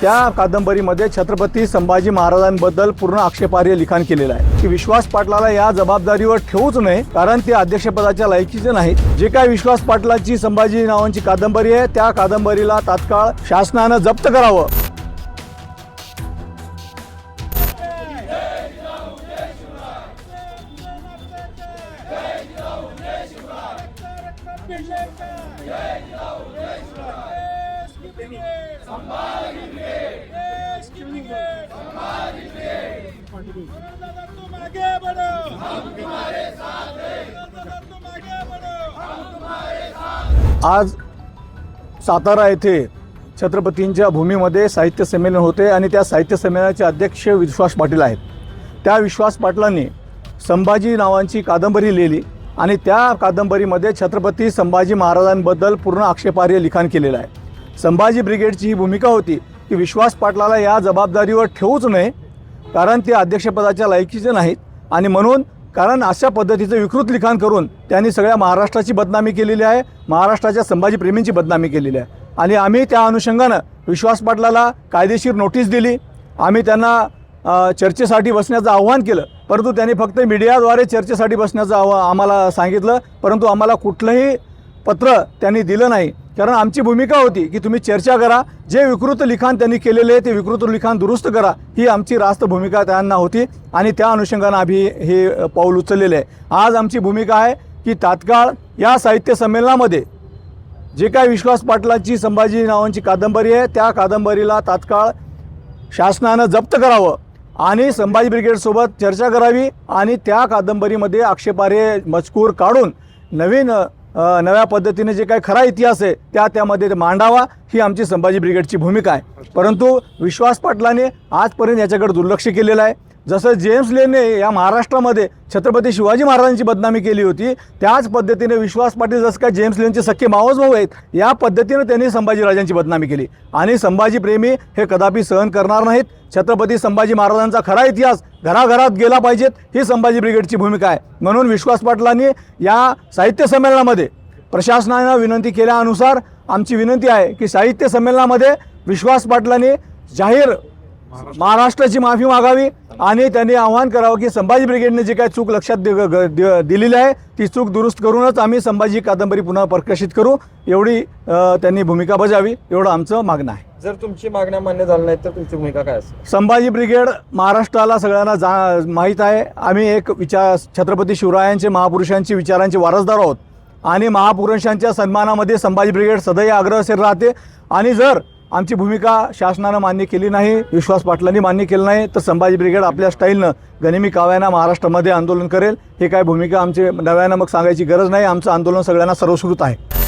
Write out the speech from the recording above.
त्या कादंबरीमध्ये छत्रपती संभाजी महाराजांबद्दल पूर्ण आक्षेपार्ह लिखाण केलेलं आहे की विश्वास पाटलाला या जबाबदारीवर ठेवूच नये, कारण ते अध्यक्षपदाच्या लायकीचे नाहीत। जे काही विश्वास पाटलाची संभाजी नावांची कादंबरी आहे त्या कादंबरीला तात्काळ शासनानं जप्त करावं। आज सातारा येथे छत्रपतींच्या भूमीमध्ये साहित्य संमेलन होते आणि त्या साहित्य संमेलनाचे अध्यक्ष विश्वास पाटील आहेत। त्या विश्वास पाटलांनी संभाजी नावांची कादंबरी लिहिली आणि त्या कादंबरीमध्ये छत्रपती संभाजी महाराजांबद्दल पूर्ण आक्षेपार्ह लिखाण केलेलं आहे। संभाजी ब्रिगेडची ही भूमिका होती की विश्वास पाटलाला या जबाबदारीवर ठेवूच नये, कारण ते अध्यक्षपदाच्या लायकीचे नाहीत आणि म्हणून कारण अशा पद्धतीचं विकृत लिखाण करून त्यांनी सगळ्या महाराष्ट्राची बदनामी केलेली आहे, महाराष्ट्राच्या संभाजी प्रेमींची बदनामी केलेली आहे। आणि आम्ही त्या अनुषंगानं विश्वास पाटलाला कायदेशीर नोटीस दिली। आम्ही त्यांना चर्चेसाठी बसण्याचं आव्हान केलं, परंतु त्यांनी फक्त मीडियाद्वारे चर्चेसाठी बसण्याचं आम्हाला सांगितलं, परंतु आम्हाला कुठलंही पत्र त्यांनी दिलं नाही। कारण आमची भूमिका होती की तुम्ही चर्चा करा, जे विकृत लिखाण त्यांनी केलेले आहे ते विकृत लिखाण दुरुस्त करा, ही आमची रास्त भूमिका त्यांना होती आणि त्या अनुषंगानं आम्ही हे पाऊल उचललेले आहे। आज आमची भूमिका आहे की तात्काळ या साहित्य संमेलनामध्ये जे काही विश्वास पाटलाची संभाजी नावांची कादंबरी आहे त्या कादंबरीला तात्काळ शासनानं जप्त करावं आणि संभाजी ब्रिगेडसोबत चर्चा करावी आणि त्या कादंबरीमध्ये आक्षेपार्ह मजकूर काढून नव्या पद्धतीने जे काही खरा इतिहास आहे त्यामध्ये मांडावा, ही आमची संभाजी ब्रिगेडची भूमिका आहे। परंतु विश्वास पाटलाने आजपर्यंत याच्याकडे दुर्लक्ष केलेलं आहे। जसं जेम्स लेनने या महाराष्ट्रामध्ये छत्रपती शिवाजी महाराजांची बदनामी केली होती, त्याच पद्धतीने विश्वास पाटील जसं काय जेम्स लेनचे सख्खे मावस भाऊ आहेत, या पद्धतीने त्यांनी संभाजीराजांची बदनामी केली आणि संभाजी प्रेमी हे कदापि सहन करणार नाहीत। छत्रपती संभाजी महाराजांचा खरा इतिहास घराघरात गेला पाहिजेत, ही संभाजी ब्रिगेडची भूमिका आहे। म्हणून विश्वास पाटलांनी या साहित्य संमेलनामध्ये प्रशासनानं विनंती केल्यानुसार आमची विनंती आहे की साहित्य संमेलनामध्ये विश्वास पाटलांनी जाहीर महाराष्ट्राची माफी मागावी आणि त्यांनी आवाहन करावं की संभाजी ब्रिगेडने जे काही चूक लक्षात दिलेली आहे ती चूक दुरुस्त करूनच आम्ही संभाजी कादंबरी पुन्हा प्रकाशित करू, एवढी त्यांनी भूमिका बजावी, एवढं आमचं मागणं आहे। जर तुमची मागण्या मान्य झाल्या नाहीत तर तुमची भूमिका काय असेल? संभाजी ब्रिगेड महाराष्ट्राला सगळ्यांना माहीत आहे, आम्ही एक छत्रपती शिवरायांचे महापुरुषांची विचारांचे वारसदार आहोत आणि महापुरुषांच्या सन्मानामध्ये संभाजी ब्रिगेड सदैव अग्रेसर राहते। आणि जर आमची भूमिका शासनानं मान्य केली नाही, विश्वास पाटलांनी मान्य केलं नाही, तर संभाजी ब्रिगेड आपल्या स्टाईलनं गनिमी काव्यानं महाराष्ट्रामध्ये आंदोलन करेल। हे काय भूमिका आमची नव्यानं मग सांगायची गरज नाही, आमचं आंदोलन सगळ्यांना सर्वश्रुत आहे।